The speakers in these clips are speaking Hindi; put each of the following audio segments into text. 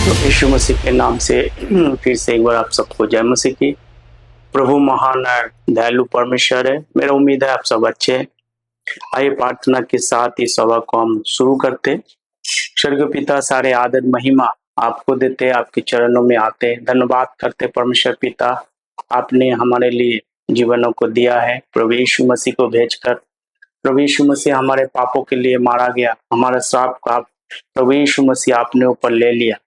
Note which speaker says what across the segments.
Speaker 1: यीशु मसीह के नाम से फिर से एक बार आप सबको जय मसीह की। प्रभु महान और दयालु परमेश्वर है। मेरा उम्मीद है आप सब अच्छे हैं। आइए प्रार्थना के साथ इस सभा को हम शुरू करते हैं। स्वर्गीय पिता, सारे आदर महिमा आपको देते, आपके चरणों में आते, धन्यवाद करते परमेश्वर पिता, आपने हमारे लिए जीवनों को दिया है। प्रभु यीशु मसीह को भेजकर प्रभु यीशु मसीह हमारे पापों के लिए मारा गया, हमारा श्राप का प्रभु यीशु मसीह आपने ऊपर ले लिया,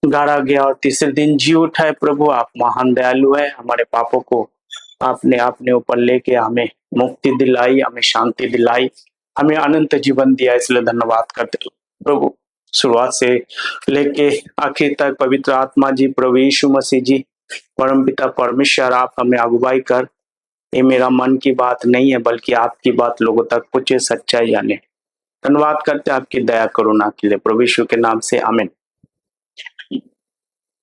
Speaker 1: गाड़ा गया और तीसरे दिन जी उठा है। प्रभु आप महान दयालु है। हमारे पापों को आपने अपने ऊपर लेके हमें मुक्ति दिलाई, हमें शांति दिलाई, हमें अनंत जीवन दिया, इसलिए धन्यवाद करते प्रभु। शुरुआत से लेके आखिर तक पवित्र आत्मा जी, प्रभु यीशु मसीह जी, परमपिता परमेश्वर, आप हमें अगुवाई कर। ये मेरा मन की बात नहीं है बल्कि आपकी बात लोगों तक पहुंचे, सच्चाई जाने। धन्यवाद करते आपकी दया करुणा के लिए, प्रभु यीशु के नाम से आमीन।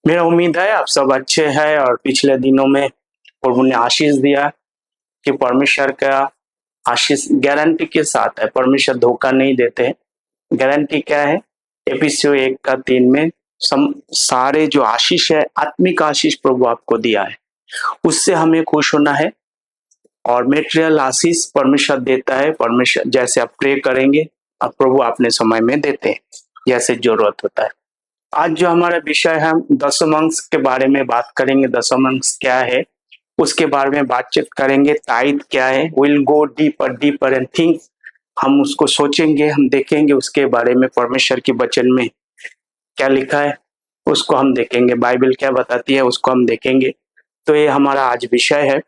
Speaker 1: मेरा उम्मीद है आप सब अच्छे हैं और पिछले दिनों में प्रभु ने आशीष दिया कि परमेश्वर का आशीष गारंटी के साथ है। परमेश्वर धोखा नहीं देते। गारंटी क्या है? एफिसियों 1:3 में सारे जो आशीष है, आत्मिक आशीष प्रभु आपको दिया है, उससे हमें खुश होना है। और मेटेरियल आशीष परमेश्वर देता है। परमेश्वर जैसे आप प्रे करेंगे अब प्रभु अपने समय में देते हैं, जैसे जरूरत होता है। आज जो हमारा विषय है, हम दसम अंश के बारे में बात करेंगे। दसम अंश क्या है उसके बारे में बातचीत करेंगे। ताइद क्या है, will go deeper and think, हम उसको सोचेंगे, हम देखेंगे उसके बारे में। परमेश्वर के वचन में क्या लिखा है उसको हम देखेंगे, बाइबल क्या बताती है उसको हम देखेंगे। तो ये हमारा आज विषय है।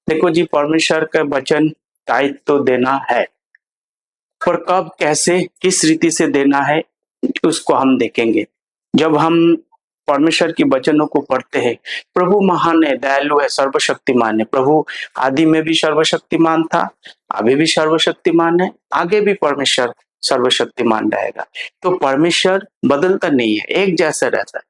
Speaker 1: देखो जी, परमेश्वर का वचन ताइद तो देना है, पर कब, कैसे, किस रीति से देना है उसको हम देखेंगे। जब हम परमेश्वर की वचनों को पढ़ते हैं, प्रभु महान है, दयालु है, सर्वशक्तिमान है। प्रभु आदि में भी सर्वशक्तिमान था, अभी भी सर्वशक्तिमान है, आगे भी परमेश्वर सर्वशक्तिमान रहेगा। तो परमेश्वर बदलता नहीं है, एक जैसा रहता है।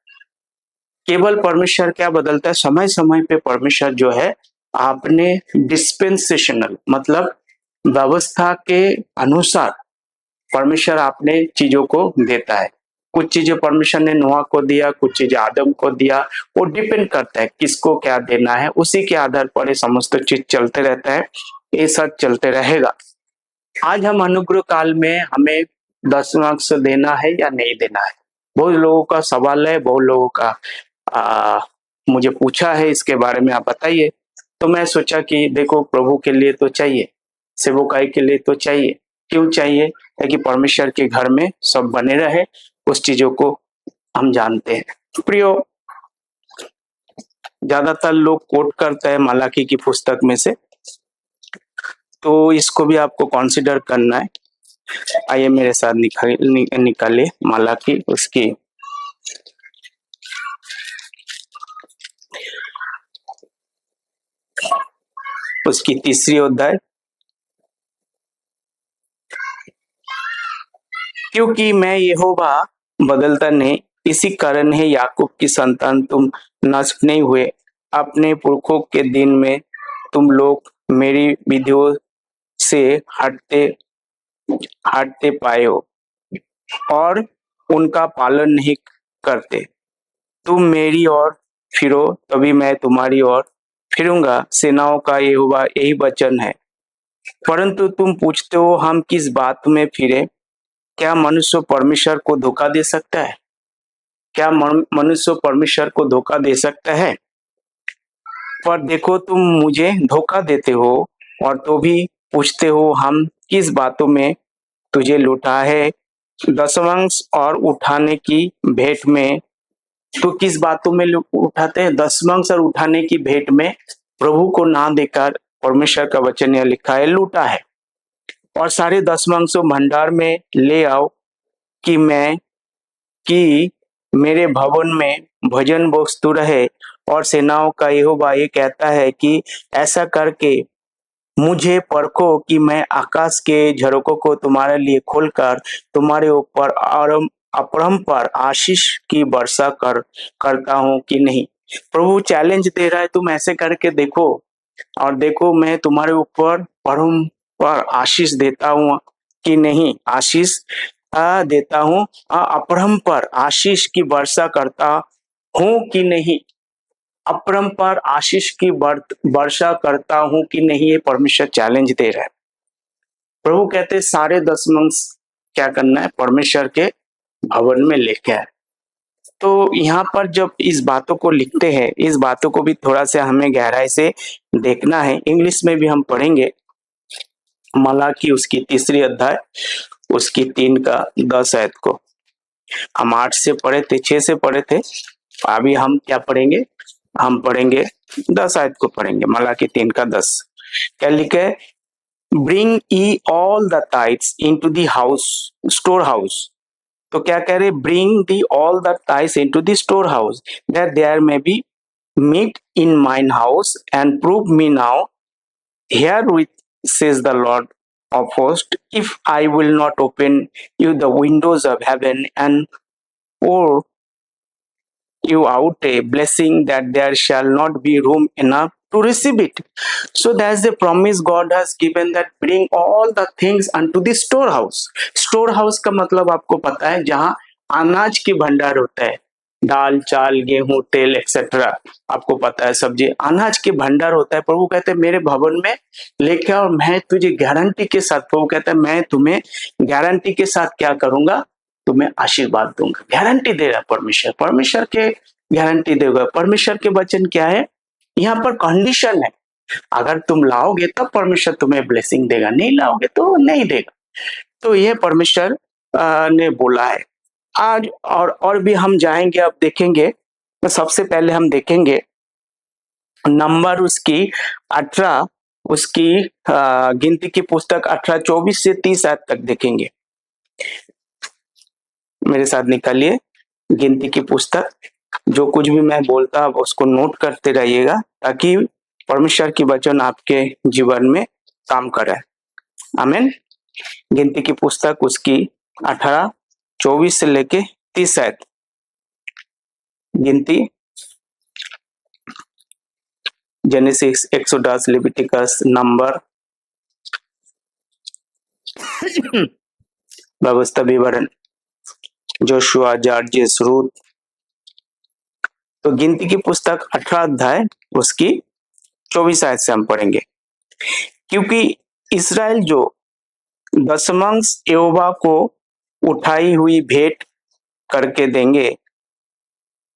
Speaker 1: केवल परमेश्वर क्या बदलता है, समय समय पे परमेश्वर जो है आपने डिस्पेंसेशनल मतलब व्यवस्था के अनुसार परमेश्वर आपने चीजों को देता है। कुछ चीजें परमेश्वर ने नोआ को दिया, कुछ चीजें आदम को दिया। वो डिपेंड करता है किसको क्या देना है, उसी के आधार पर ये समस्त चीज चलते रहता है। ये सब चलते रहेगा। आज हम अनुग्रह काल में हमें दशमांश देना है या नहीं देना है, बहुत लोगों का सवाल है, बहुत लोगों का मुझे पूछा है इसके बारे में, आप बताइए। तो मैं सोचा कि देखो, प्रभु के लिए तो चाहिए, सेवकाई के लिए तो चाहिए। क्यों चाहिए? ताकि परमेश्वर के घर में सब बने रहे, उस चीजों को हम जानते हैं। प्रियो, ज्यादातर लोग कोट करते हैं मलाकी की पुस्तक में से, तो इसको भी आपको कंसीडर करना है। आइए मेरे साथ निकालिए मलाकी, उसकी तीसरी अध्याय। क्योंकि मैं यहोवा बदलता नहीं, इसी कारण है याकूब की संतान तुम नष्ट नहीं हुए। अपने पुरखों के दिन में तुम लोग मेरी विधियों से हटते हटते पाए हो और उनका पालन नहीं करते। तुम मेरी ओर फिरो, तभी मैं तुम्हारी ओर फिरूंगा, सेनाओं का यहोवा यही वचन है। परंतु तुम पूछते हो, हम किस बात में फिरे? क्या मनुष्य परमेश्वर को धोखा दे सकता है? क्या मनुष्य परमेश्वर को धोखा दे सकता है? पर देखो, तुम मुझे धोखा देते हो और तो भी पूछते हो, हम किस बातों में तुझे लूटा है? दशमांश और उठाने की भेंट में। तो किस बातों में उठाते हैं? दशमांश और उठाने की भेंट में प्रभु को ना देकर, परमेश्वर का वचन यह लिखा है, लूटा है। और सारे दशमांशों भंडार में ले आओ कि मेरे भवन में भजन वस्तु रहे। और सेनाओं का यहोवा ये कहता है कि ऐसा करके मुझे परखो कि मैं आकाश के झरोकों को तुम्हारे लिए खोलकर तुम्हारे ऊपर अपरंपार आशीष की वर्षा करता हूँ कि नहीं। प्रभु चैलेंज दे रहा है, तुम ऐसे करके देखो और देखो मैं तुम्हारे ऊपर परंपार आशीष देता हूँ कि नहीं। आशीष देता हूँ, अपरंपार आशीष की वर्षा करता हूँ कि नहीं, अपरंपार आशीष की वर्षा करता हूँ कि नहीं, ये परमेश्वर चैलेंज दे रहा है। प्रभु कहते हैं सारे दशमांश क्या करना है, परमेश्वर के भवन में लेके आए। तो यहाँ पर जब इस बातों को लिखते हैं, इस बातों को भी थोड़ा सा हमें गहराई से देखना है। इंग्लिश में भी हम पढ़ेंगे मलाकी उसकी 3 अध्याय उसकी 3 का 10 आयत को। हम 8 से पढ़े थे, 6 से पढ़े थे, अभी हम क्या पढ़ेंगे, हम पढ़ेंगे 10 आयत को पढ़ेंगे। मलाकी 3 का 10 क्या लिखे है, bring ye all the tithes into the house storehouse. तो क्या कह रहे, bring the all the tithes into the storehouse that there may be meat in mine house and prove me now herewith says the Lord of hosts, if I will not open you the windows of heaven and pour you out a blessing that there shall not be room enough to receive it. So that's the promise God has given, that bring all the things unto the storehouse. Storehouse का मतलब आपको पता है, जहाँ अनाज की भंडार होता है, दाल चाल गेहूं तेल एक्सेट्रा, आपको पता है सब्जी, अनाज के भंडार होता है। प्रभु कहते हैं मेरे भवन में लेके और मैं तुझे गारंटी के साथ, प्रभु कहता है मैं तुम्हें गारंटी के साथ क्या करूंगा, तुम्हें आशीर्वाद दूंगा। गारंटी दे रहा परमेश्वर, परमेश्वर के गारंटी देगा। परमेश्वर के वचन क्या है, यहाँ पर कंडीशन है, अगर तुम लाओगे तब परमेश्वर तुम्हें ब्लेसिंग देगा, नहीं लाओगे तो नहीं देगा। तो ये परमेश्वर ने बोला है। आज और भी हम जाएंगे, अब देखेंगे। तो सबसे पहले हम देखेंगे नंबर उसकी 18 उसकी गिनती की पुस्तक 18:24 से 30 आयत तक देखेंगे। मेरे साथ निकालिए गिनती की पुस्तक, जो कुछ भी मैं बोलता उसको नोट करते रहिएगा ताकि परमेश्वर की वचन आपके जीवन में काम करे। आमीन। गिनती की पुस्तक उसकी 18:24 से लेके 30 आयत। गिनती, जेनेसिस, एक्सोडस, लेविटिकस, नंबर, व्यवस्था विवरण, जोशुआ, जर्जिस, रूत। तो गिनती की पुस्तक 18 अध्याय उसकी 24 आयत से हम पढ़ेंगे। क्योंकि इस्राएल जो दशमांश यहोवा को उठाई हुई भेंट करके देंगे,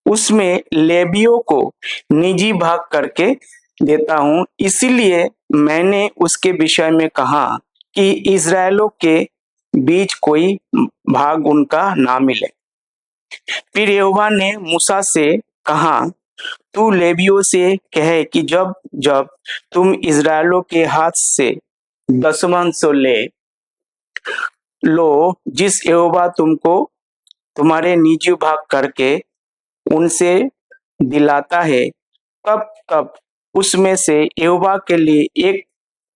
Speaker 1: उसमें लेवियों को निजी भाग करके देता हूं, इसीलिए मैंने उसके विषय में कहा कि इस्राएलों के बीच कोई भाग उनका ना मिले। फिर यहोवा ने मूसा से कहा, तू लेवियों से कहे कि जब जब तुम इस्राएलों के हाथ से दशमांश ले लो, जिस यहोवा तुमको तुम्हारे निजी भाग करके उनसे दिलाता है, तब तब उसमें से यहोवा के लिए एक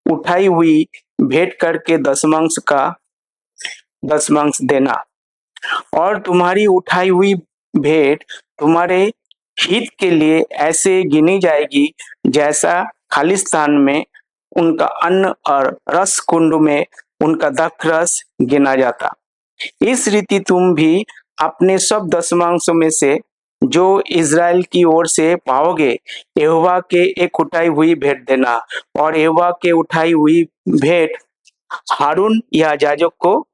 Speaker 1: उठाई हुई भेंट करके दशमांश का दशमांश देना। और तुम्हारी उठाई हुई भेंट तुम्हारे हित के लिए ऐसे गिनी जाएगी जैसा खालिस्तान में उनका अन्न और रस कुंड में उनका द्राक्षरस गिना जाता। इस रीति तुम भी अपने सब दशमांशों में से जो इज़राइल की ओर से पाओगे, यहोवा के एक उठाई हुई भेंट देना। और यहोवा के उठाई हुई भेंट हारून या याजक को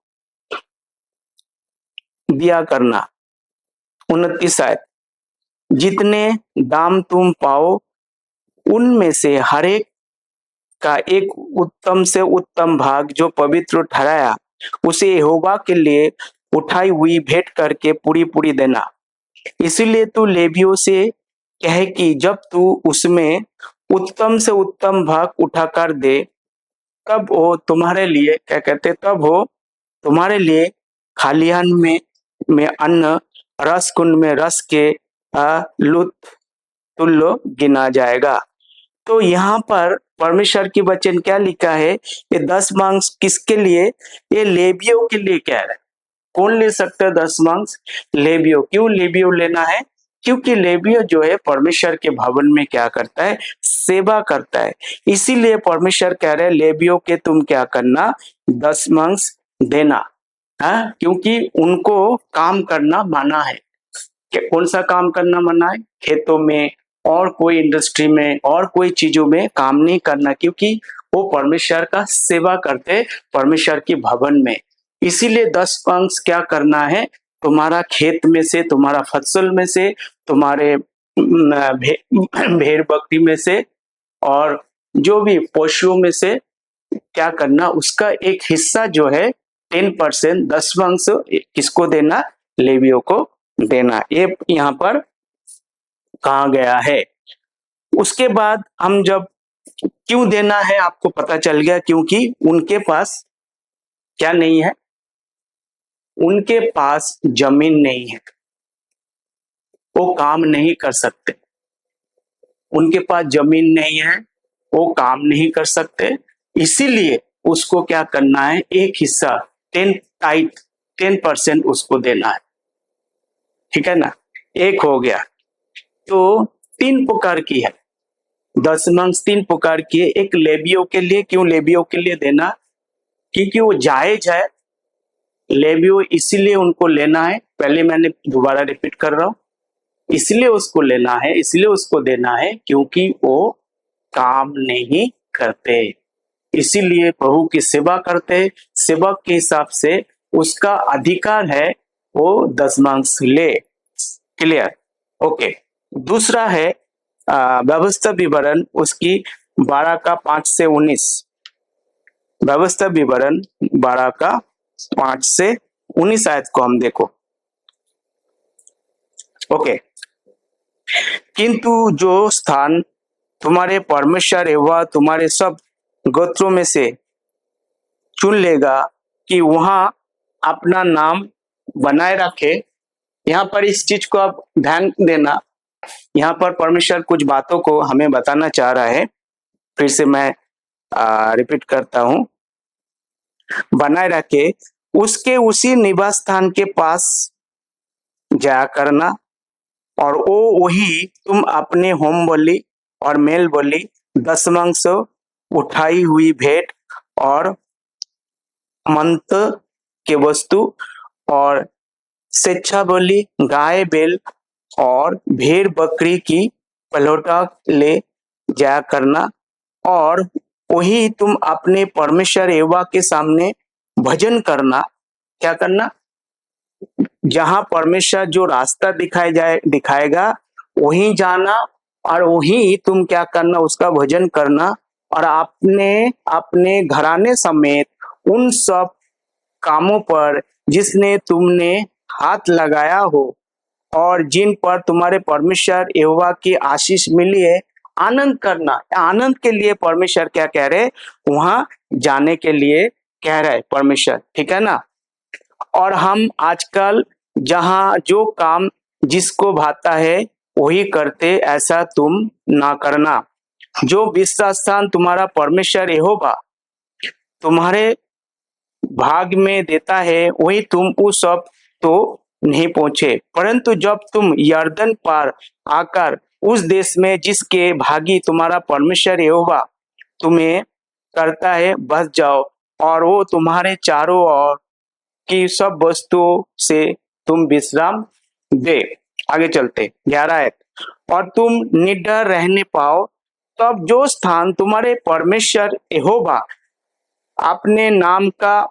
Speaker 1: दिया करना। 29 आयत, जितने दाम तुम पाओ उनमें से हर एक का एक उत्तम से उत्तम भाग जो पवित्र ठहराया, उसे यहोवा के लिए उठाई हुई भेंट करके पूरी पूरी देना। इसलिए तू लेवियों से कहे कि जब तू उसमें उत्तम से उत्तम भाग उठाकर दे, तब वो तुम्हारे लिए क्या कहते, तब वो तुम्हारे लिए खालियान में अन्न, रस कुंड में रस के लुत्फ तुल्य गिना जाएगा। तो यहाँ पर परमेश्वर की वचन क्या लिखा है, ये दशमांश किसके लिए, ये लेवियों के लिए कह रहा है। कौन ले सकता है दशमांश, लेवियों। क्यों लेवियों लेना है, क्योंकि लेवियों जो है परमेश्वर के भवन में क्या करता है, सेवा करता है। इसीलिए परमेश्वर कह रहे हैं लेवियों के तुम क्या करना, दशमांश देना। हाँ, क्योंकि उनको काम करना मना है। कौन सा काम करना मना है? खेतों में और कोई इंडस्ट्री में और कोई चीजों में काम नहीं करना, क्योंकि वो परमेश्वर का सेवा करते परमेश्वर के भवन में। इसीलिए 10 अंश क्या करना है? तुम्हारा खेत में से, तुम्हारा फसल में से, तुम्हारे भेड़ बकरी में से और जो भी पशुओं में से क्या करना, उसका एक हिस्सा जो है 10%, 10वां अंश किसको देना? लेवियों को देना। ये यहाँ पर कहा गया है। उसके बाद हम जब क्यों देना है आपको पता चल गया, क्योंकि उनके पास क्या नहीं है? उनके पास जमीन नहीं है, वो काम नहीं कर सकते। उनके पास जमीन नहीं है, वो काम नहीं कर सकते। इसीलिए उसको क्या करना है? एक हिस्सा 10% उसको देना है। ठीक है ना? एक हो गया। तो 3 प्रकार की है, 10वां अंश 3 प्रकार की है। एक लेवियों के लिए। क्यों लेवियों के लिए देना? क्योंकि वो जायज है। लेवियों इसीलिए उनको लेना है, पहले मैंने दोबारा रिपीट कर रहा हूं, इसलिए उसको लेना है, इसलिए उसको देना है क्योंकि वो काम नहीं करते, इसीलिए प्रभु की सेवा करते। सेवक के हिसाब से उसका अधिकार है वो 10वां अंश ले। क्लियर? ओके। दूसरा है व्यवस्था विवरण, उसकी 12 का 5 से 19। व्यवस्था विवरण 12 का 5 से 19 आयत को हम देखो। ओके। किंतु जो स्थान तुम्हारे परमेश्वर एवं तुम्हारे सब गोत्रों में से चुन लेगा कि वहां अपना नाम बनाए रखे। यहाँ पर इस चीज को आप ध्यान देना, यहाँ पर परमेश्वर कुछ बातों को हमें बताना चाह रहा है। फिर से मैं रिपीट करता हूं। बनाए रखे, उसके उसी निवास स्थान के पास जाया करना, और वो वही तुम अपने होम बलि और मेल बलि, 10वां अंश, उठाई हुई भेंट और मंत्र के वस्तु और स्वेच्छा बलि, गाय बैल और भेड़ बकरी की पलौटा ले जाया करना, और वही तुम अपने परमेश्वर यहोवा के सामने भजन करना। क्या करना? जहां परमेश्वर जो रास्ता दिखाएगा वहीं जाना, और वहीं तुम क्या करना? उसका भजन करना, और अपने अपने घराने समेत उन सब कामों पर जिसने तुमने हाथ लगाया हो और जिन पर तुम्हारे परमेश्वर यहोवा की आशीष मिली है, आनंद करना। आनंद के लिए परमेश्वर क्या कह रहे? वहां जाने के लिए कह रहे परमेश्वर। ठीक है ना? और हम आजकल जहां जो काम जिसको भाता है वही करते, ऐसा तुम ना करना। जो विश्राम स्थान तुम्हारा परमेश्वर यहोवा तुम्हारे भाग में देता है वही तुम उस सब तो नहीं पहुंचे, परंतु जब तुम यरदन पार आकर उस देश में जिसके भागी तुम्हारा परमेश्वर यहोवा तुम्हें करता है बस जाओ, और वो तुम्हारे चारों ओर की सब वस्तुओं से तुम विश्राम दे। आगे चलते 11 है। और तुम निडर रहने पाओ, तब जो स्थान तुम्हारे परमेश्वर यहोवा अपने नाम का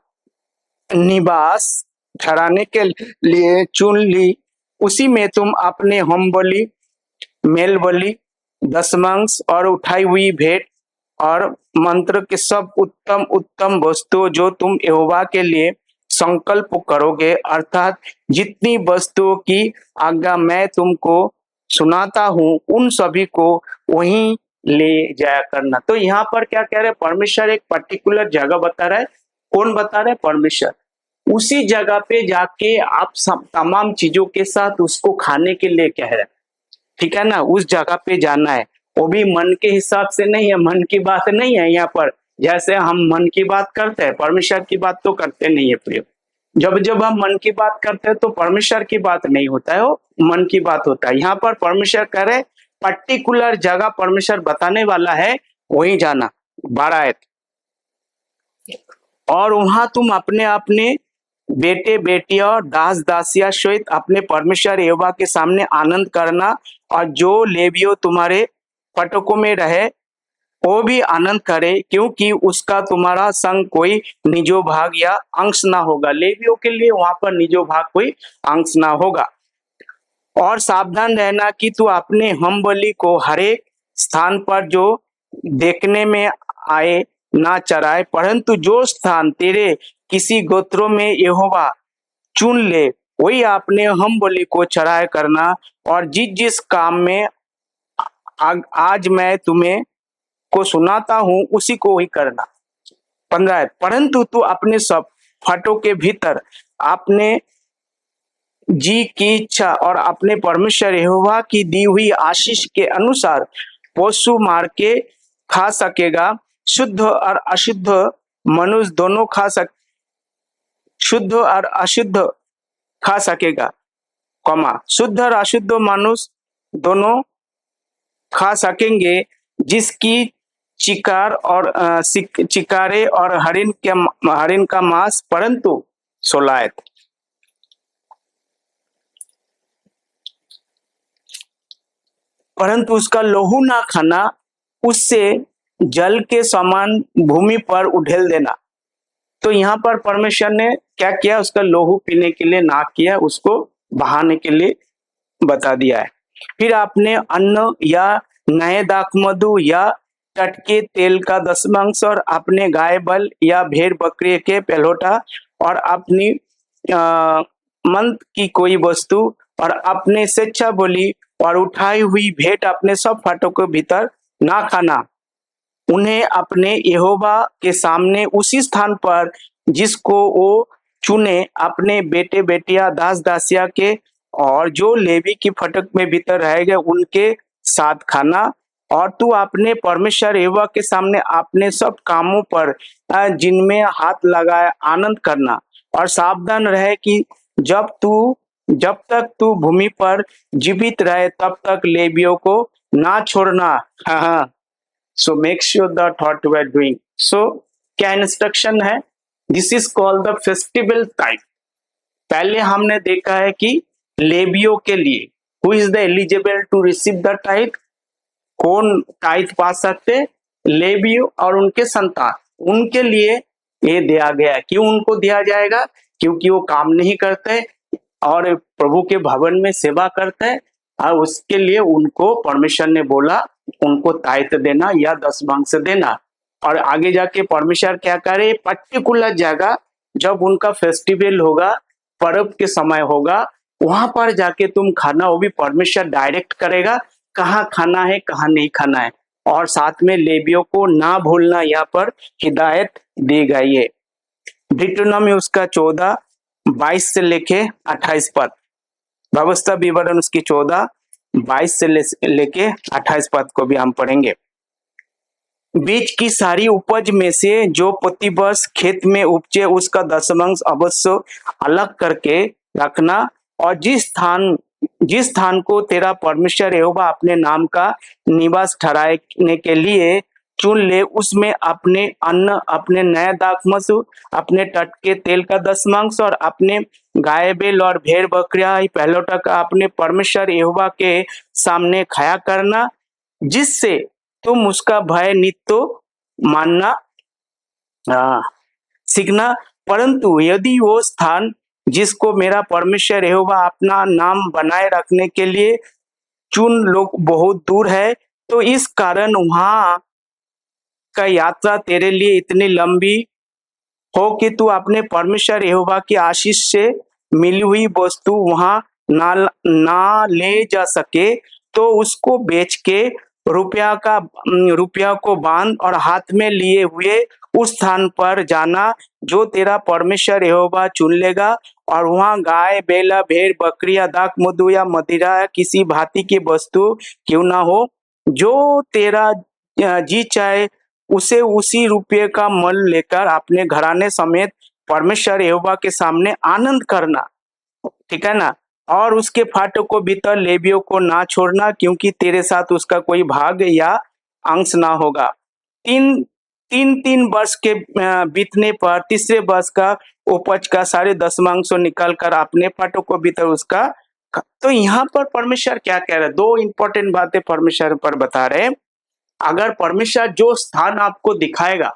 Speaker 1: निवास ठहराने के लिए चुन ली, उसी में तुम अपने होम बलि, मेल बलि, 10वां अंश और उठाई हुई भेंट और मंत्र के सब उत्तम उत्तम वस्तु जो तुम यहोवा के लिए संकल्प करोगे, अर्थात जितनी वस्तुओं की आज्ञा मैं तुमको सुनाता हूँ उन सभी को वहीं ले जाया करना। तो यहाँ पर क्या कह रहे? परमेश्वर एक पर्टिकुलर जगह बता रहा है। कौन बता रहे? परमेश्वर। उसी जगह पे जाके आप तमाम चीजों के साथ उसको खाने के लिए कह रहे हैं। ठीक है ना? उस जगह पे जाना है, वो भी मन के हिसाब से नहीं है, मन की बात नहीं है। यहाँ पर जैसे हम मन की बात करते हैं, परमेश्वर की बात तो करते नहीं है प्रिय। जब जब हम मन की बात करते हैं तो परमेश्वर की बात नहीं होता है, वो मन की बात होता है। यहाँ पर परमेश्वर कह रहे पर्टिकुलर जगह परमेश्वर बताने वाला है, वहीं जाना। 12 है। और वहां तुम अपने अपने बेटे बेटियां और दास दासिया सहित अपने परमेश्वर यहोवा के सामने आनंद करना, और जो लेवियों तुम्हारे फाटकों में रहे वो भी आनंद करे, क्योंकि उसका तुम्हारा संग कोई निजो भाग या अंश ना होगा। लेवियों के लिए वहां पर निजो भाग कोई अंश ना होगा। और सावधान रहना कि तू अपने हम बलि को हरेक स्थान पर जो देखने में आए ना चराए, परंतु जो स्थान तेरे किसी गोत्रों में यहोवा चुन ले वही अपने हम बलि को चराए करना, और जिस जिस काम में आज मैं तुम्हें को सुनाता हूँ उसी को ही करना। 15, परंतु तू अपने सब फाटों के भीतर अपने जी की इच्छा और अपने परमेश्वर यहोवा की दी हुई आशीष के अनुसार पशु मार के खा सकेगा। शुद्ध और अशुद्ध मनुष्य दोनों शुद्ध और अशुद्ध खा सकेगा, शुद्ध और अशुद्ध मनुष्य दोनों खा सकेंगे, जिसकी चिकार और चिकारे और हरिन का मांस, परंतु 16, परंतु उसका लोहू ना खाना, उससे जल के समान भूमि पर उड़ेल देना। तो यहाँ पर परमेश्वर ने क्या किया, उसका लोहू पीने के लिए ना किया, उसको बहाने के लिए बता दिया है। फिर आपने अन्न या नए दाखमधु या टटके तेल का दशमांश और अपने गाय बल या भेड़ बकरी के पहलौठा और अपनी मंत की कोई वस्तु और अपने स्वेच्छा बोली और उठाई हुई भेंट अपने सब फाटों के भीतर ना खाना। उन्हें अपने यहोवा के सामने उसी स्थान पर जिसको वो चुने अपने बेटे बेटिया दास दासिया के और जो लेवी की फटक में भीतर रहेंगे उनके साथ खाना। और तू अपने परमेश्वर यहोवा के सामने अपने सब कामों पर जिनमें हाथ लगाए आनंद करना, और सावधान रहे कि जब तक तू भूमि पर जीवित रहे तब तक लेवियों को ना छोड़ना। हाँ, so make sure the thought we are doing. So क्या इंस्ट्रक्शन है, this is called the festival type. पहले हमने देखा है कि लेवियों के लिए who is the eligible to receive the tithe, कौन टाइथ पा सकते, लेवियों और उनके संतान, उनके लिए ये दिया गया है। क्यों उनको दिया जाएगा, क्योंकि वो काम नहीं करते और प्रभु के भवन में सेवा करते हैं, और उसके लिए उनको परमेश्वर ने बोला उनको टाइथ देना या दशमांश देना। और आगे जाके परमेश्वर क्या करे, पर्टिकुलर जगह जब उनका फेस्टिवल होगा, पर्व के समय होगा, वहां पर जाके तुम खाना, वो भी परमेश्वर डायरेक्ट करेगा कहाँ खाना है कहाँ नहीं खाना है। और साथ में लेवियों को ना भूलना, यहाँ पर हिदायत दी गई है। डिट्रोनॉमी उसका 14, 22 से लेके 28 पद, व्यवस्था विवरण उसकी 14, 22 से लेके 28 पद को भी हम पढ़ेंगे। बीज की सारी उपज में से जो प्रतिवर्ष खेत में उपजे उसका दशमांश अवश्य अलग करके रखना, और जिस स्थान को तेरा परमेश्वर यहोवा अपने नाम का निवास ठहराने के लिए चुन ले उसमें अपने अन्न, अपने नए दाखमधु, अपने टटके तेल का दशमांश और अपने गाय बैल और भेड़ बकरियां पहलौठा का अपने परमेश्वर यहोवा के सामने खाया करना, जिससे तुम उसका भय नित्य मानना सीखना। परंतु यदि वो स्थान जिसको मेरा परमेश्वर यहोवा अपना नाम बनाए रखने के लिए चुन लोग बहुत दूर है, तो इस कारण वहां का यात्रा तेरे लिए इतनी लंबी हो कि तू अपने परमेश्वर यहोवा की आशीष से मिली हुई वस्तु वहां ना ले जा सके, तो उसको बेच के रुपया को बांध और हाथ में लिए हुए उस स्थान पर जाना जो तेरा परमेश्वर यहोवा चुन लेगा, और वहां गाय बैला भेड़ बकरिया दाखमधु या मदिरा किसी भांति की वस्तु क्यों ना हो, जो तेरा जी चाहे उसे उसी रुपये का मल लेकर अपने घराने समेत परमेश्वर यहोवा के सामने आनंद करना। ठीक है ना। और उसके फाटकों को भीतर लेवियों को ना छोड़ना, क्योंकि तेरे साथ उसका कोई भाग या अंश ना होगा। 3 3 वर्ष के बीतने पर तीसरे वर्ष का उपज का 10.5 निकाल कर अपने फाटक को भीतर उसका। तो यहाँ पर परमेश्वर क्या कह रहे हैं, 2 इंपॉर्टेंट बातें परमेश्वर पर बता रहे हैं। अगर परमेश्वर जो स्थान आपको दिखाएगा,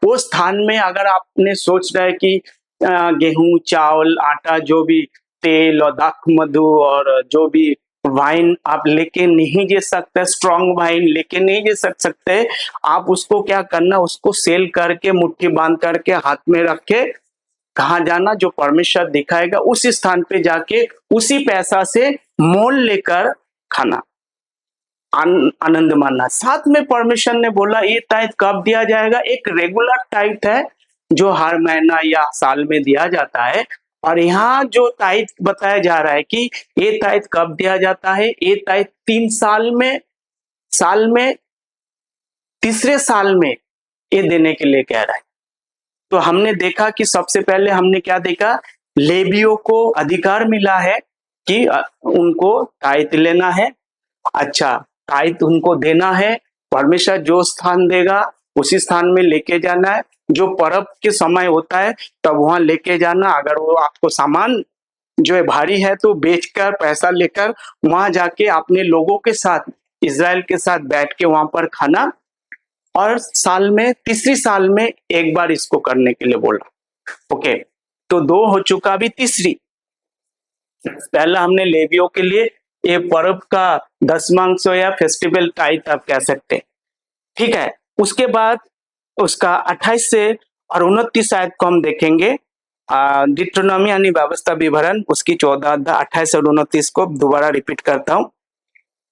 Speaker 1: वो स्थान में अगर आपने सोच रहे कि गेहूं, चावल, आटा, जो भी तेल और दाख मधु और जो भी वाइन आप लेके नहीं जे सकते, स्ट्रॉन्ग वाइन लेके नहीं जे सकते, आप उसको क्या करना, उसको सेल करके मुट्ठी बांध करके हाथ में रख के कहाँ जाना, जो परमेश्वर दिखाएगा उस स्थान पे जाके उसी पैसा से मोल लेकर खाना, आनंद मानना। साथ में परमेश्वर ने बोला ये टाइट कब दिया जाएगा, एक रेगुलर टाइट है जो हर महीना या साल में दिया जाता है। और यहाँ जो टाइट बताया जा रहा है कि ये टाइट कब दिया जाता है, ये टाइट 3 साल में तीसरे साल में ये देने के लिए कह रहा है। तो हमने देखा कि सबसे पहले हमने क्या देखा, लेवियों को अधिकार मिला है कि उनको टाइट लेना है। अच्छा, टाइट उनको देना है, परमेश्वर जो स्थान देगा उसी स्थान में लेके जाना है। जो पर्व के समय होता है तब वहां लेके जाना। अगर वो आपको सामान जो है भारी है तो बेचकर पैसा लेकर वहां जाके अपने लोगों के साथ, इजराइल के साथ बैठ के वहां पर खाना। और साल में तीसरी साल में एक बार इसको करने के लिए बोला। ओके, तो 2 हो चुका, अभी तीसरी। पहला हमने लेवियों के लिए ये पर्व का 10वां या फेस्टिवल टाइट आप कह सकते, ठीक है। उसके बाद उसका 28 से और 29 आयत को हम देखेंगे। डिट्रोनॉमी यानी व्यवस्था विवरण, उसकी 14 अध्याय 28 और 29 को दोबारा रिपीट करता हूँ।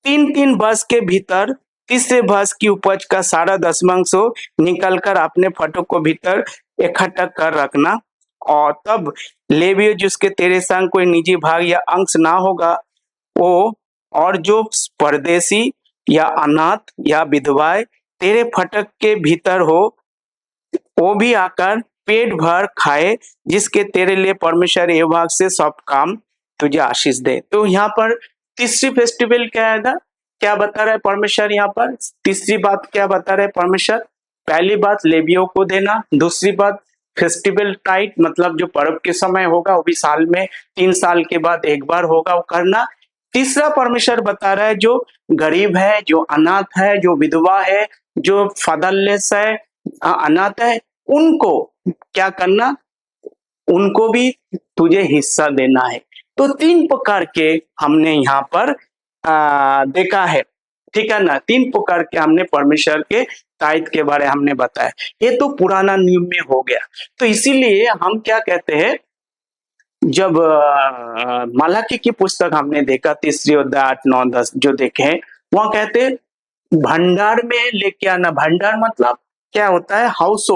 Speaker 1: 3 वर्ष के भीतर तीसरे वर्ष की उपज का 10.5 निकल कर अपने फटक को भीतर इकट्ठा कर रखना। और तब लेवियों जिसके तेरे संग कोई निजी भाग या अंश ना होगा, वो और जो परदेशी या अनाथ या विधवाएं तेरे फटक के भीतर हो, वो भी आकर पेट भर खाए, जिसके तेरे लिए परमेश्वर ये भाग से सब काम तुझे आशीष दे। तो यहाँ पर तीसरी फेस्टिवल क्या है, क्या बता रहा है परमेश्वर यहाँ पर, तीसरी बात क्या बता रहे परमेश्वर। पहली बात लेवियों को देना, दूसरी बात फेस्टिवल टाइट, मतलब जो पर्व के समय होगा वो भी साल में 3 साल के बाद एक बार होगा वो करना। तीसरा परमेश्वर बता रहा है जो गरीब है, जो अनाथ है, जो विधवा है, जो फादरलेस है, अनाथ है, उनको क्या करना, उनको भी तुझे हिस्सा देना है। तो 3 प्रकार के हमने यहाँ पर देखा है, ठीक है ना। 3 प्रकार के हमने परमेश्वर के टाइट के बारे हमने बताया। ये तो पुराना नियम में हो गया। तो इसीलिए हम क्या कहते हैं, जब मलाकी की पुस्तक हमने देखा, तीसरी अध्याय 8, 9, 10 जो देखे हैं, वहां कहते हैं भंडार में लेके आना। भंडार मतलब क्या होता है, हाउस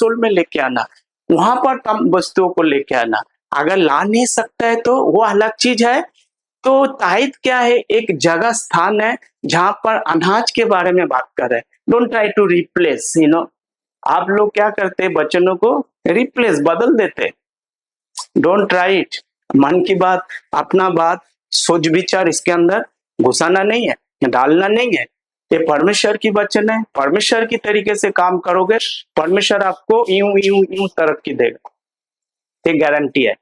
Speaker 1: होल्ड में लेके आना, वहां पर कम वस्तुओं को लेके आना। अगर ला नहीं सकता है तो वो अलग चीज है। तो ताइद क्या है, एक जगह स्थान है जहां पर अनाज के बारे में बात कर रहे हैं। डोंट ट्राई टू रिप्लेस, आप लोग क्या करते हैं, वचनों को रिप्लेस बदल देते। Don't try it. मन की बात, अपना बात, सोच विचार इसके अंदर घुसाना नहीं है, डालना नहीं है। ये परमेश्वर की वचन है, परमेश्वर की तरीके से काम करोगे, परमेश्वर आपको यूं यूं यूं तरक्की देगा, ये गारंटी है।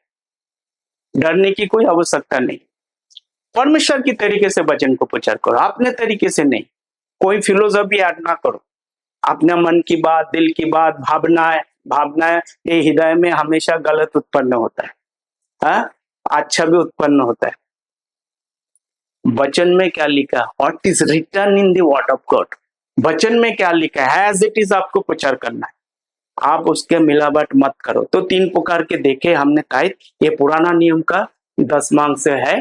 Speaker 1: डरने की कोई आवश्यकता नहीं। परमेश्वर की तरीके से वचन को प्रचार करो, अपने तरीके से नहीं। कोई फिलोसफी ऐड ना करो। अपने मन की बात, दिल की बात, भावना ये हृदय में हमेशा गलत उत्पन्न होता है, हाँ? अच्छा भी उत्पन्न होता है। वचन में क्या लिखा, what is written in the word of God, वचन में क्या लिखा है एज इट इज आपको प्रचार करना है। आप उसके मिलावट मत करो। तो 3 प्रकार के देखे हमने टाइप, ये पुराना नियम का 10वां से है,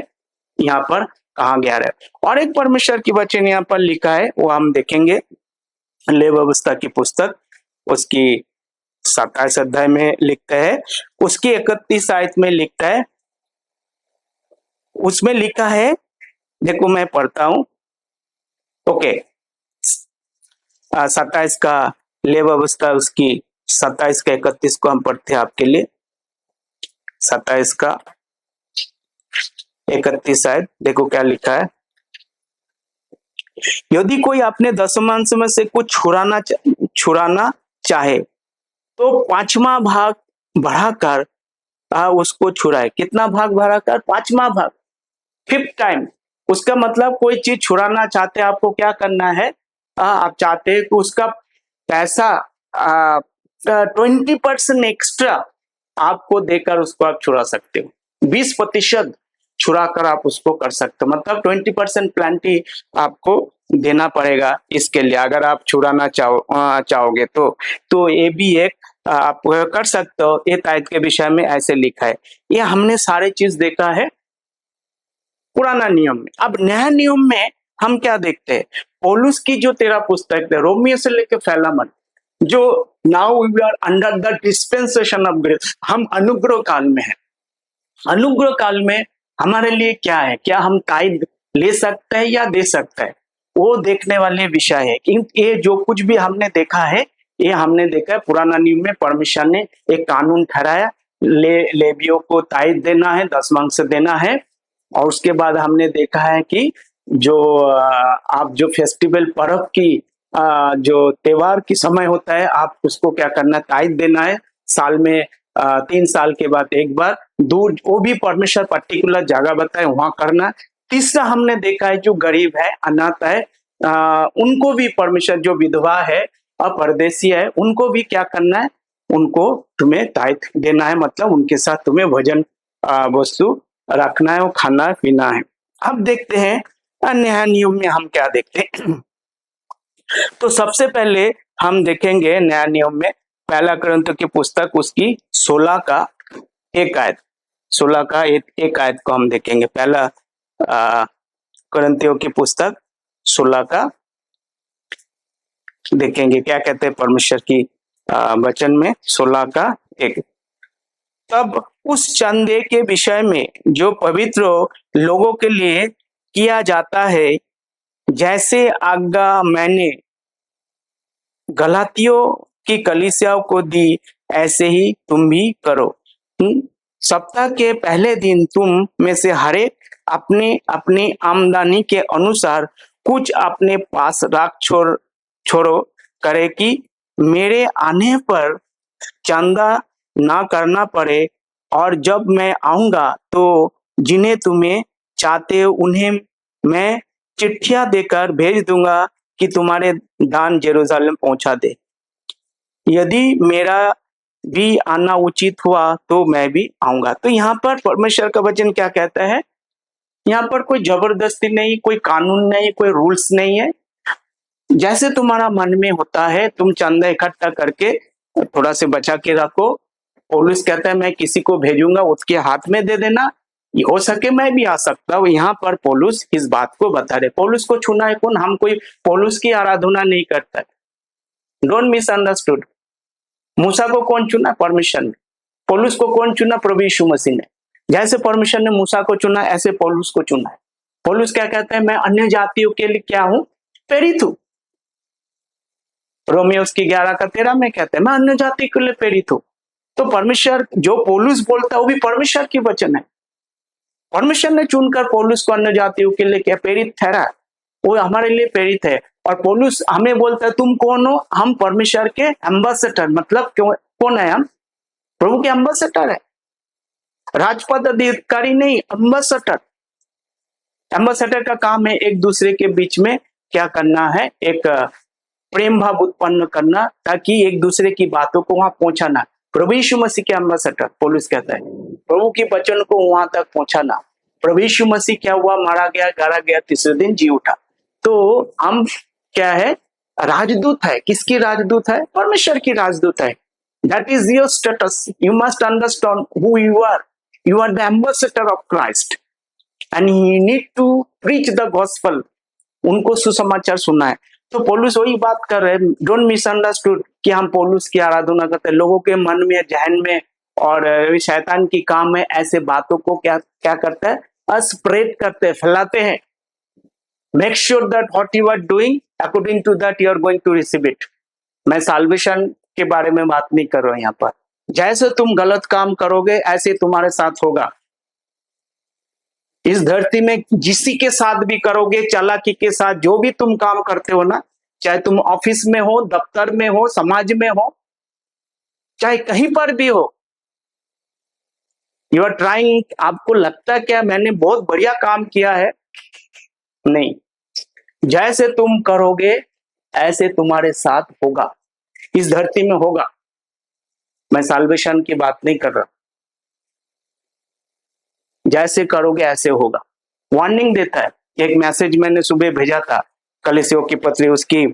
Speaker 1: यहाँ पर कहा गया है। और एक परमेश्वर की वचन यहाँ पर लिखा है, वो हम देखेंगे लेव व्यवस्था की पुस्तक, उसकी 27 अध्याय में लिखता है, उसकी 31 आयत में लिखता है। उसमें लिखा है, देखो मैं पढ़ता हूं, ओके। 27 का लेव व्यवस्था, उसकी 27 का 31 को हम पढ़ते हैं आपके लिए। 27 का 31 आयत, देखो क्या लिखा है। यदि कोई अपने दशमांश में से कुछ छुड़ाना चाहे तो पांचवा भाग बढ़ाकर उसको छुड़ाए। कितना भाग बढ़ाकर? पांचवा भाग, 5th टाइम। उसका मतलब कोई चीज छुड़ाना चाहते हैं, आपको क्या करना है? आप चाहते हैं कि उसका पैसा 20% एक्स्ट्रा आपको देकर उसको आप छुड़ा सकते हो। 20% छुड़ा कर आप उसको कर सकते हो, मतलब 20% पेनल्टी आपको देना पड़ेगा इसके लिए, अगर आप छुड़ाना चाहोगे तो ये भी एक आप कर सकते हो। ये तायद के विषय में ऐसे लिखा है। ये हमने सारे चीज देखा है पुराना नियम में। अब नया नियम में हम क्या देखते हैं? पौलुस की जो 13 पुस्तक है, रोमियो से लेकर फिलेमन, जो now we are under the dispensation of grace, हम अनुग्रह काल में है। अनुग्रह काल में हमारे लिए क्या है? क्या हम ताइद ले सकते हैं या दे सकते हैं? वो देखने वाले विषय है। ये जो कुछ भी हमने देखा है, ये हमने देखा है पुराना नियम में परमेश्वर ने एक कानून ठहराया, लेवियों को ताइद देना है, दसमांश देना है। और उसके बाद हमने देखा है कि जो आप जो फेस्टिवल पर्व की जो त्योहार की समय होता है, आप उसको क्या करना है? ताइद देना है। साल में 3 साल के बाद एक बार दूर, वो भी परमेश्वर पर्टिकुलर जगह बताए वहां करना। तीसरा हमने देखा है जो गरीब है, अनाथ है, उनको भी परमेश्वर, जो विधवा है और परदेसी है, उनको भी क्या करना है? उनको तुम्हें ताइद देना है, मतलब उनके साथ तुम्हें भोजन वस्तु रखना है, वो खाना पीना है। अब देखते हैं नया नियम में हम क्या देखते हैं। तो सबसे पहले हम देखेंगे नया नियम में पहला कुरिन्थियों की पुस्तक उसकी 16 का 1 आयत, 16 का 1 आयत को हम देखेंगे। पहला कुरिन्थियों की पुस्तक 16 का देखेंगे क्या कहते हैं परमेश्वर की वचन में। 16 का 1, तब उस चंदे के विषय में जो पवित्र लोगों के लिए किया जाता है, जैसे आज्ञा मैंने गलातियों की कलीसियाओं को दी, ऐसे ही तुम भी करो। सप्ताह के पहले दिन तुम में से हरेक अपने अपनी आमदनी के अनुसार कुछ अपने पास रख छोड़ो करे, कि मेरे आने पर चंदा ना करना पड़े, और जब मैं आऊंगा तो जिन्हें तुम्हें चाहते हो उन्हें मैं चिट्ठियां देकर भेज दूंगा कि तुम्हारे दान जेरूसलम पहुंचा दे। यदि मेरा भी आना उचित हुआ तो मैं भी आऊंगा। तो यहाँ पर परमेश्वर का वचन क्या कहता है? यहाँ पर कोई जबरदस्ती नहीं, कोई कानून नहीं, कोई रूल्स नहीं है। जैसे तुम्हारा मन में होता है, तुम चंदा इकट्ठा करके थोड़ा से बचा के रखो। पौलुस कहता है मैं किसी को भेजूंगा, उसके हाथ में दे देना, हो सके मैं भी आ सकता हूँ। यहाँ पर पौलुस इस बात को बता रहे। पौलुस को छूना है कौन? हम कोई पौलुस की आराधना नहीं करता है। Don't misunderstood. मूसा को कौन चुना? परमेश्वर ने। पौलुस को कौन चुना? प्रभु यीशु मसीह ने। जैसे परमेश्वर ने मूसा को चुना, ऐसे पौलुस को चुना है। पौलुस क्या कहता है? मैं अन्य जातियों के लिए क्या हूं? प्रेरित हूं। रोमियो की 11 का 13 में कहते हैं मैं अन्य जाति के लिए प्रेरित हूं। तो परमेश्वर, जो पौलुस बोलता है वो भी परमेश्वर की वचन है। परमेश्वर ने चुनकर पौलुस को अन्य जातियों के लिए क्या प्रेरित ठहरा, वो हमारे लिए प्रेरित है। और पौलुस हमें बोलता है तुम कौन हो? हम परमेश्वर के एम्बेसडर, मतलब कौन है? हम प्रभु के एम्बेसडर है, राजपद अधिकारी नहीं, एम्बेसडर। एम्बेसडर का काम है एक दूसरे के बीच में क्या करना है? एक प्रेम भाव उत्पन्न करना, ताकि एक दूसरे की बातों को वहां पहुंचाना। प्रभु यीशु मसीह के एम्बेसडर पौलुस कहता है, प्रभु के वचन को वहां तक पहुंचाना। प्रभु यीशु मसीह क्या हुआ? मारा गया, गाड़ा गया, तीसरे दिन जी उठा। तो हम क्या है? राजदूत है। किसकी राजदूत है? परमेश्वर की राजदूत है। That is your status. You must understand who you are. You are the ambassador of Christ and you need to preach the gospel. उनको सुसमाचार सुनना है। तो पौलुस वही बात कर रहे हैं। डोंट मिसअंडरस्टूड कि हम पौलुस की आराधना करते हैं। लोगों के मन में, जहन में और शैतान की काम में ऐसे बातों को क्या करता है? स्प्रेड करते हैं, फैलाते हैं। Make sure that what you are doing according to that you are going to receive it. मैं साल्वेशन के बारे में बात नहीं कर रहा हूं यहाँ पर। जैसे तुम गलत काम करोगे ऐसे तुम्हारे साथ होगा। इस धरती में जिसी के साथ भी करोगे, चालाकी के साथ, जो भी तुम काम करते हो ना, चाहे तुम ऑफिस में हो, दफ्तर में हो, समाज में हो, चाहे कहीं पर भी हो। यू आर ट्राइंग, आपको लगता है क्या मैंने बहुत बढ़िया काम किया है? नहीं, जैसे तुम करोगे ऐसे तुम्हारे साथ होगा, इस धरती में होगा। मैं साल्वेशन की बात नहीं कर रहा, जैसे करोगे ऐसे होगा। वार्निंग देता है। एक मैसेज मैंने सुबह भेजा था कलीसियों की पत्री, उसकी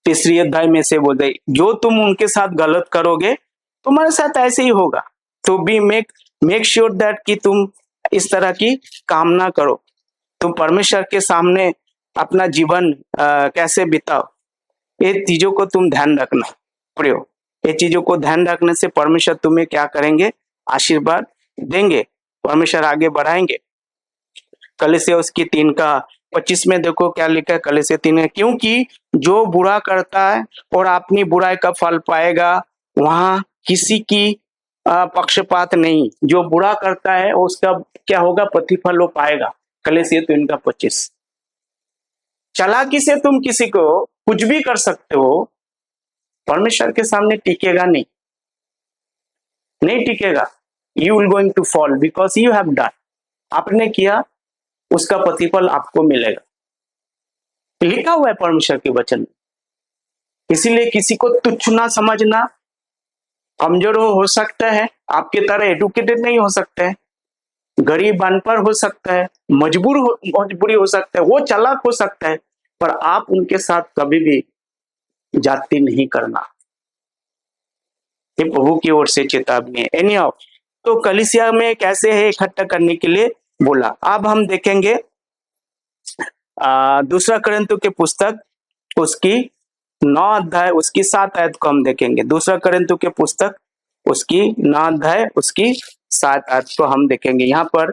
Speaker 1: तीसरी अध्याय में से बोलते, जो तुम उनके साथ गलत करोगे तुम्हारे साथ ऐसे ही होगा। तो बी मेक श्योर दैट कि तुम इस तरह की काम ना करो। तुम परमेश्वर के सामने अपना जीवन कैसे बिताओ, ये चीजों को तुम ध्यान रखना प्रियो। ये चीजों को ध्यान रखने से परमेश्वर तुम्हें क्या करेंगे? आशीर्वाद देंगे, परमेश्वर आगे बढ़ाएंगे। कलीसिया उसकी 3:25 में देखो क्या लिखा है। कलीसिया 3, क्योंकि जो बुरा करता है और अपनी बुराई का फल पाएगा, वहां किसी की पक्षपात नहीं। जो बुरा करता है उसका क्या होगा? प्रतिफल वो पाएगा। कलीसिया 3:25। चालाकी से तुम किसी को कुछ भी कर सकते हो, परमेश्वर के सामने टिकेगा नहीं, नहीं टिकेगा। You will going to fall because you have done. आपने किया, उसका प्रतिफल आपको मिलेगा, लिखा हुआ है परमेश्वर के वचन में। इसीलिए किसी को तुच्छ ना समझना। कमजोर हो सकता है, आपके तरह एडुकेटेड नहीं हो सकते हैं, गरीब अनपढ़ हो सकता है, मजबूरी हो सकता है, वो चालाक हो सकता है, पर आप उनके साथ कभी भी जाति नहीं करना। ये प्रभु की ओर से चेतावनी है। एनीहाउ, तो कलीसिया में कैसे है इकट्ठा करने के लिए बोला। अब हम देखेंगे दूसरा कोरिन्थियों के पुस्तक उसकी 9 अध्याय उसकी 7 आयत को हम देखेंगे। दूसरा कोरिन्थियों के पुस्तक उसकी 9 अध्याय उसकी 7 आयत को हम देखेंगे। यहाँ पर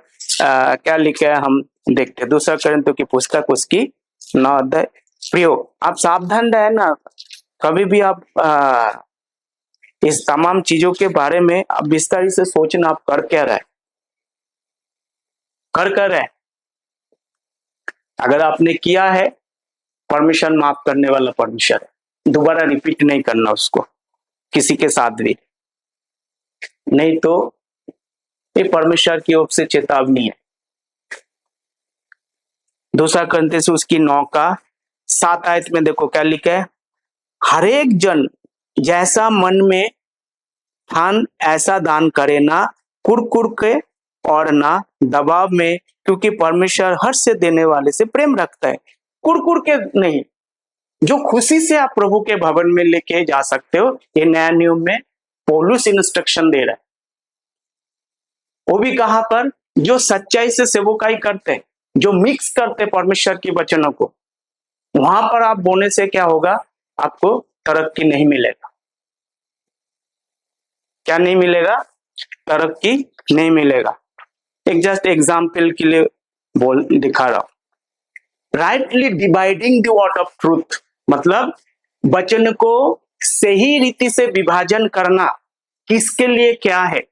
Speaker 1: क्या लिखा है हम देखते हैं। दूसरा कोरिन्थियों की पुस्तक उसकी 9 अध्याय। प्रियो, आप सावधान रहे ना, कभी भी आप इस तमाम चीजों के बारे में आप विस्तार से सोचना, आप कर क्या रहे, कर रहे। अगर आपने किया है, परमेश्वर माफ करने वाला परमेश्वर है, दोबारा रिपीट नहीं करना उसको किसी के साथ भी। नहीं तो ये परमेश्वर की ओर से चेतावनी है। दूसरा कोरिन्थियों से उसकी 9:7 आयत में देखो क्या लिखा है। हर एक जन जैसा मन में ठान ऐसा दान करे, ना कुरकुर के और ना दबाव में, क्योंकि परमेश्वर हर्ष से देने वाले से प्रेम रखता है। कुरकुर के नहीं, जो खुशी से आप प्रभु के भवन में लेके जा सकते हो। ये नया नियम में पौलुस इंस्ट्रक्शन दे रहा है, वो भी कहां पर? जो सच्चाई से सेवकाई करते हैं, जो मिक्स करते हैं परमेश्वर के वचनों को, वहां पर आप बोने से क्या होगा? आपको तरक्की नहीं मिलेगा। क्या नहीं मिलेगा? तरक्की नहीं मिलेगा। एक जस्ट एग्जाम्पल के लिए बोल दिखा रहा हूं। Rightly dividing the word of truth, मतलब वचन को सही रीति से विभाजन करना किसके लिए क्या है।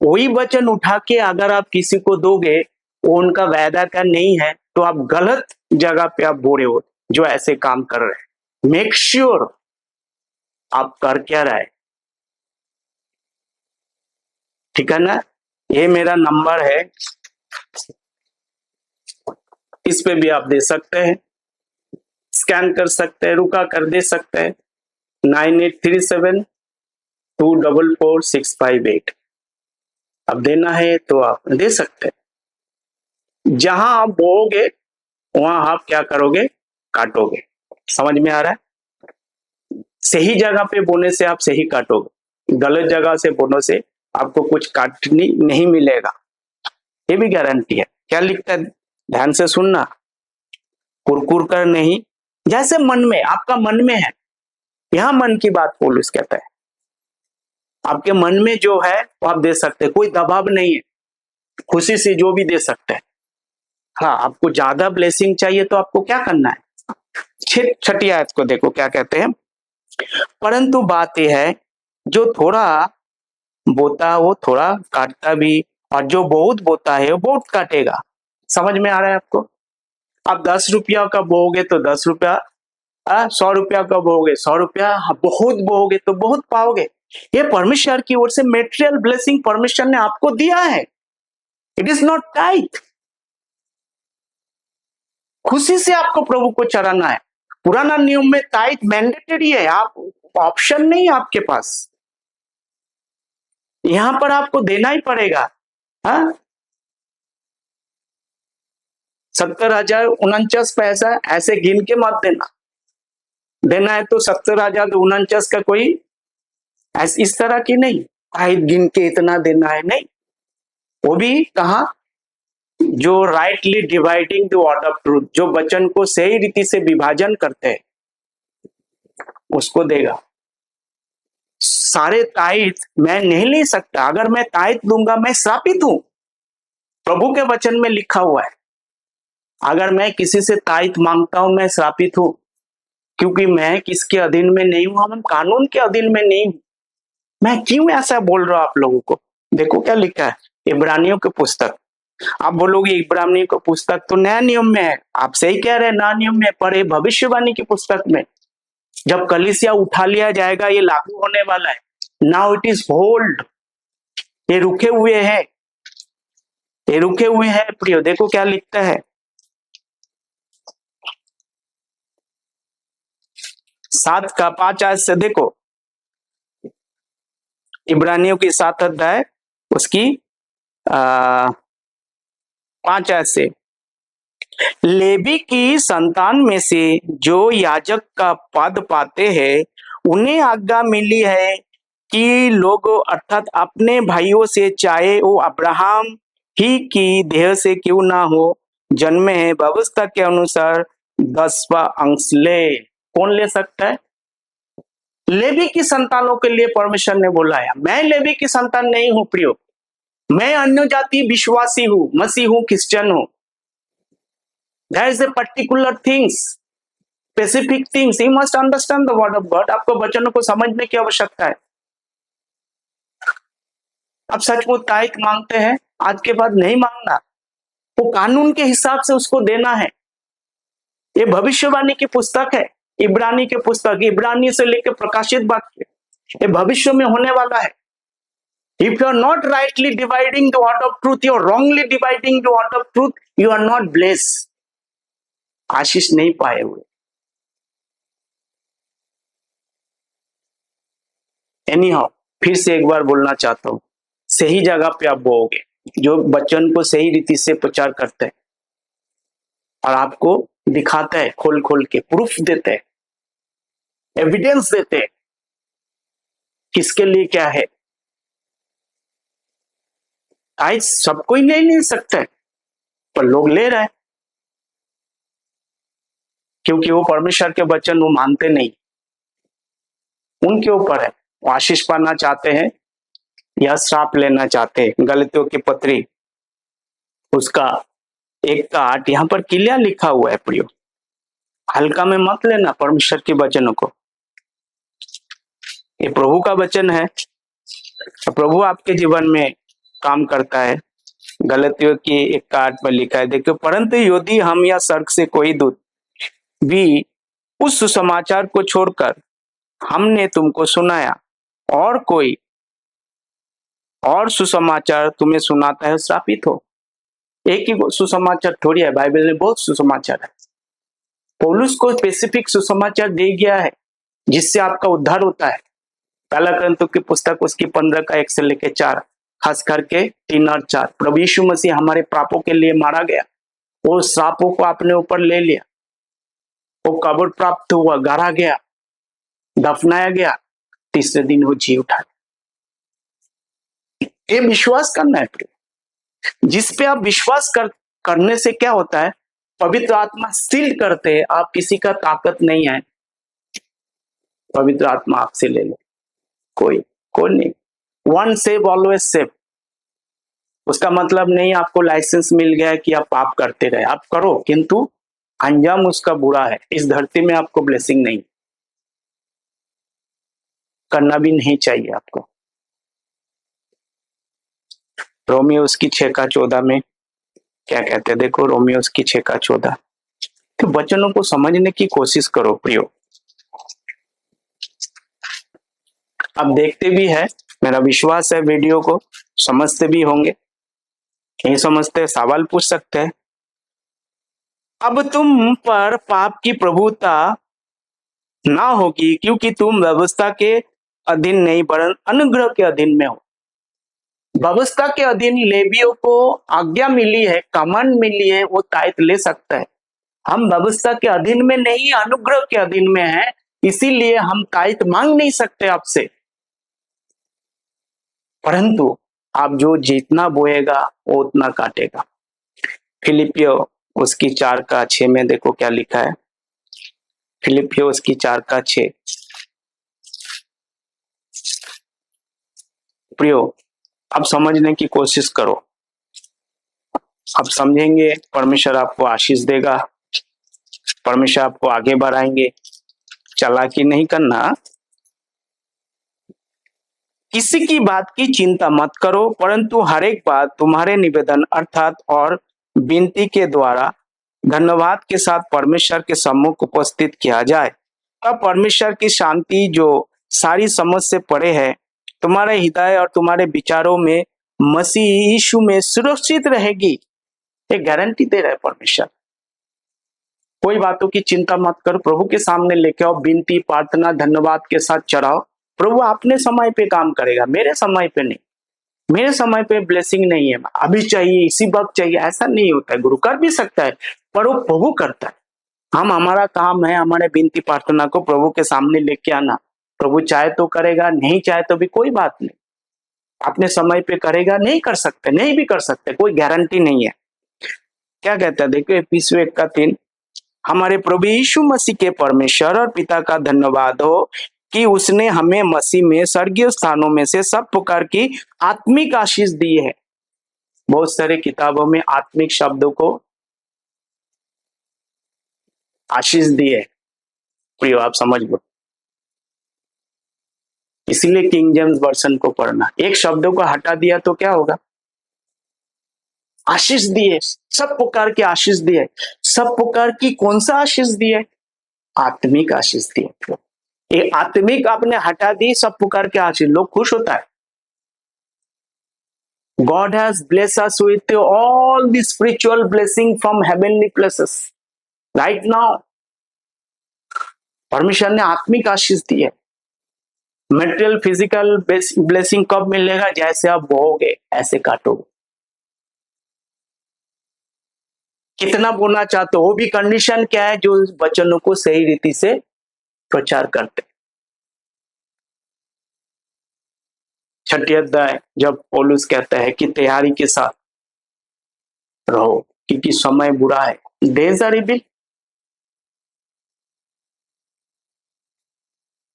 Speaker 1: वही वचन उठा के अगर आप किसी को दोगे, वो उनका वायदा का नहीं है, तो आप गलत जगह पे आप बोल रहे हो जो ऐसे काम कर रहे हैं। मेक श्योर आप कर क्या रहे, ठीक है ना। ये मेरा नंबर है, इस पे भी आप दे सकते हैं, स्कैन कर सकते हैं, रुका कर दे सकते हैं। 9837244658। अब देना है तो आप दे सकते हैं। जहां आप बोओगे वहां आप क्या करोगे? काटोगे। समझ में आ रहा है? सही जगह पे बोने से आप सही काटोगे, गलत जगह से बोने से आपको कुछ काटनी नहीं मिलेगा, ये भी गारंटी है। क्या लिखता है ध्यान से सुनना। कुरकुर कर नहीं, जैसे मन में, आपका मन में है, यहां मन की बात पौलुस कहता है। आपके मन में जो है वो आप दे सकते हैं, कोई दबाव नहीं है, खुशी से जो भी दे सकते हैं। हाँ, आपको ज्यादा ब्लेसिंग चाहिए तो आपको क्या करना है? 6 आयत को देखो क्या कहते हैं। परंतु बात यह है, जो थोड़ा बोता वो थोड़ा काटता भी, और जो बहुत बोता है वो बहुत काटेगा। समझ में आ रहा है आपको? आप 10 रुपया का बोओगे तो 10 रुपया 100 रुपया कब बोओगे? 100 रुपया बहुत बोओगे तो बहुत पाओगे। ये परमेश्वर की ओर से मेटेरियल ब्लेसिंग परमेश्वर ने आपको दिया है। It is not tight. खुशी से आपको प्रभु को चढ़ाना है। पुराना नियम में टाइट मैंडेटरी है, आप ऑप्शन नहीं है आपके पास, यहां पर आपको देना ही पड़ेगा। हाँ, 70,049 पैसा ऐसे गिन के मत देना। देना है तो 70,049 का कोई इस तरह की नहीं, टाइट गिन के इतना देना है, नहीं। वो भी कहा, जो rightly dividing the word of truth, जो वचन को सही रीति से विभाजन करते हैं उसको देगा। सारे ताइथ मैं नहीं ले सकता। अगर मैं ताइथ दूंगा मैं श्रापित हूं, प्रभु के वचन में लिखा हुआ है। अगर मैं किसी से ताइथ मांगता हूं मैं श्रापित हूं, क्योंकि मैं किसके अधीन में नहीं हूं, हम कानून के अधीन में नहीं हूं। मैं क्यों ऐसा बोल रहा हूं आप लोगों को? देखो क्या लिखा है इब्रानियों की पुस्तक। आप बोलोगे इब्रानियों की पुस्तक तो नया नियम में है। आप सही कह रहे हैं, नया नियम में, पर ये भविष्यवाणी की पुस्तक में जब कलीसिया उठा लिया जाएगा ये लागू होने वाला है। नाउ इट इज होल्ड, ये रुके हुए हैं, ये रुके हुए हैं प्रियो। देखो क्या लिखता है 7 का 5 आयत से, देखो इब्रानियों की 7 अध्याय उसकी 5 आयत से, लेवी की संतान में से जो याजक का पद पाते हैं उन्हें आज्ञा मिली है कि लोग अर्थात अपने भाइयों से, चाहे वो अब्राहम ही की देह से क्यों ना हो, जन्मे हैं, व्यवस्था के अनुसार 10वां अंश ले। कौन ले सकता है? लेवी की संतानों के लिए परमेश्वर ने बोला है। मैं लेवी की संतान नहीं हूं प्रियो, मैं अन्य जाति विश्वासी हूं, मसीह हूं, क्रिश्चियन हूं। There is a particular things, specific things. You must understand the word of God. आपको वचनों को समझने की आवश्यकता है। आप सचमुच ताइथ मांगते हैं, आज के बाद नहीं मांगना, वो कानून के हिसाब से उसको देना है। ये भविष्यवाणी की पुस्तक है, इब्रानी की पुस्तक, इब्रानी से लेकर प्रकाशित वाक्य, ये भविष्य में होने वाला है। If you are not rightly dividing the word of truth, you are wrongly dividing the word of truth, you are not blessed. आशीष नहीं पाए हुए। एनीहाउ, फिर से एक बार बोलना चाहता हूं, सही जगह पे आप बोओगे, जो वचन को सही रीति से प्रचार करते हैं और आपको दिखाता है, खोल खोल के प्रूफ देते हैं, एविडेंस देते हैं किसके लिए क्या है। आज सब कोई ले सकता है, पर लोग ले रहे हैं क्योंकि वो परमेश्वर के वचन वो मानते नहीं। उनके ऊपर है, वो आशीष पाना चाहते हैं या श्राप लेना चाहते हैं। गलतियों की पत्री उसका 1 का 8 यहाँ पर क्लियर लिखा हुआ है प्रियो, हल्का में मत लेना परमेश्वर के वचनों को। ये प्रभु का वचन है, प्रभु आपके जीवन में काम करता है। गलतियों की 1 का 8 में लिखा है, देखो, परंतु यदि हम या स्वर्ग से कोई दूत भी उस सुसमाचार को छोड़कर हमने तुमको सुनाया और कोई और सुसमाचार तुम्हें सुनाता है, श्रापित हो। एक ही सुसमाचार थोड़ी है, बाइबल में बहुत सुसमाचार है। पौलुस को स्पेसिफिक सुसमाचार दे गया है जिससे आपका उद्धार होता है। पहला ग्रंथों की पुस्तक उसकी 15 का 1 से लेकर 4, खास करके 3 और 4। प्रभु यीशु मसीह हमारे पापों के लिए मारा गया, वो श्रापों को अपने ऊपर ले लिया, वो कब्र प्राप्त हुआ, गाड़ा गया, दफनाया गया, तीसरे दिन वो जी उठा। ये विश्वास करना है। जिस पे आप विश्वास करने से क्या होता है, पवित्र आत्मा सील करते हैं। आप किसी का ताकत नहीं है, पवित्र आत्मा आपसे ले ले, कोई नहीं। One save always save. उसका मतलब नहीं आपको लाइसेंस मिल गया है कि आप पाप करते रहे, आप करो, किंतु अंजाम उसका बुरा है। इस धरती में आपको ब्लेसिंग नहीं, करना भी नहीं चाहिए आपको। रोमियो उसकी 6 का 14 में क्या कहते हैं, देखो रोमियो उसकी 6 का 14। तो वचनों को समझने की कोशिश करो प्रियो। आप देखते भी है, मेरा विश्वास है वीडियो को समझते भी होंगे। नहीं समझते सवाल पूछ सकते हैं। अब तुम पर पाप की प्रभुता ना होगी, क्योंकि तुम व्यवस्था के अधीन नहीं वरन अनुग्रह के अधीन में हो। व्यवस्था के अधीन लेवियों को आज्ञा मिली है, कमांड मिली है, वो तायत ले सकता है। हम व्यवस्था के अधीन में नहीं, अनुग्रह के अधीन में है, इसीलिए हम तायत मांग नहीं सकते आपसे। परंतु आप जो जितना बोएगा वो उतना काटेगा। फिलिपियो उसकी 4:6 में देखो क्या लिखा है। फिलिपियो उसकी 4:6। प्रियो, अब समझने की कोशिश करो, अब समझेंगे, परमेश्वर आपको आशीष देगा, परमेश्वर आपको आगे बढ़ाएंगे। चालाकी नहीं करना। किसी की बात की चिंता मत करो, परंतु हर एक बात तुम्हारे निवेदन अर्थात और विनती के द्वारा धन्यवाद के साथ परमेश्वर के सम्मुख उपस्थित किया जाए। तब परमेश्वर की शांति जो सारी समझ से परे है, तुम्हारे हृदय और तुम्हारे विचारों में मसीह यीशु में सुरक्षित रहेगी। ये गारंटी दे रहा है परमेश्वर। कोई बातों की चिंता मत करो, प्रभु के सामने लेके आओ, विनती प्रार्थना धन्यवाद के साथ चढ़ाओ। प्रभु अपने समय पे काम करेगा, मेरे समय पे नहीं। मेरे समय पे ब्लेसिंग नहीं है, अभी चाहिए, इसी वक्त चाहिए, ऐसा नहीं होता है। गुरु कर भी सकता है, पर वो प्रभु करता है। हम हमारा काम है हमारे विनती प्रार्थना को प्रभु के सामने लेके आना। प्रभु चाहे तो करेगा, नहीं चाहे तो भी कोई बात नहीं। अपने समय पे करेगा, नहीं कर सकते, नहीं भी कर सकते, कोई गारंटी नहीं है। क्या कहता है देखो, इफिसियों 1:3, हमारे प्रभु यीशु मसीह के परमेश्वर और पिता का धन्यवाद हो कि उसने हमें मसीह में स्वर्गीय स्थानों में से सब प्रकार की आत्मिक आशीष दी है। बहुत सारे किताबों में आत्मिक शब्दों को आशीष दी है। प्रियो, आप समझ लो, इसीलिए किंग जेम्स वर्जन को पढ़ना। एक शब्दों को हटा दिया तो क्या होगा? आशीष दिए, सब प्रकार की आशीष दिए। सब प्रकार की कौन सा आशीष दिए? आत्मिक आशीष दिए। ये आत्मिक आपने हटा दी, सब प्रकार के आशीष, लोग खुश होता है। God has blessed us with all the spiritual blessing from heavenly places right now. परमेश्वर ने आत्मिक आशीष दी है। मेटेरियल फिजिकल ब्लेसिंग कब मिलेगा? जैसे आप बोओगे ऐसे काटोगे। कितना बोना चाहते हो, वो भी कंडीशन क्या है? जो वचनों को सही रीति से प्रचार करते। 6 अध्याय जब पौलुस कहता है कि तैयारी के साथ रहो क्योंकि समय बुरा है। Days are evil,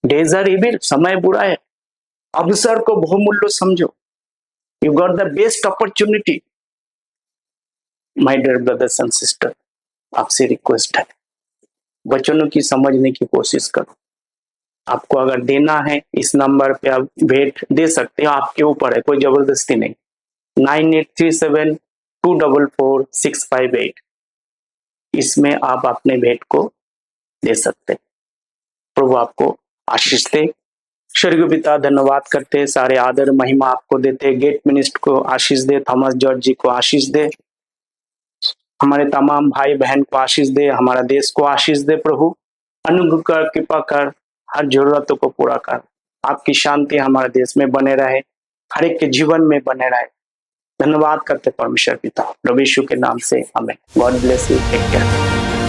Speaker 1: days are evil, समय बुरा है। अवसर को बहुमूल्य समझो। You got the best opportunity. My dear brothers and sister, आपसे रिक्वेस्ट है, वचनों की समझने की कोशिश करो। आपको अगर देना है इस नंबर पे आप भेंट दे सकते हो, आपके ऊपर है, कोई जबरदस्ती नहीं। 9837244658, इसमें आप अपने भेंट को दे सकते। प्रभु आपको आशीष दे। स्वर्गीय पिता, धन्यवाद करते, सारे आदर महिमा आपको देते। गेट मिनिस्टर को आशीष दे, थॉमस जॉर्ज जी को आशीष दे, हमारे तमाम भाई बहन को आशीष दे, हमारा देश को आशीष दे। प्रभु अनुग्रह कर, कृपा कर, हर जरूरतों को पूरा कर। आपकी शांति हमारे देश में बने रहे, हर एक के जीवन में बने रहे। धन्यवाद करते परमेश्वर पिता, प्रभु यीशु के नाम से, आमीन। God bless you, take care.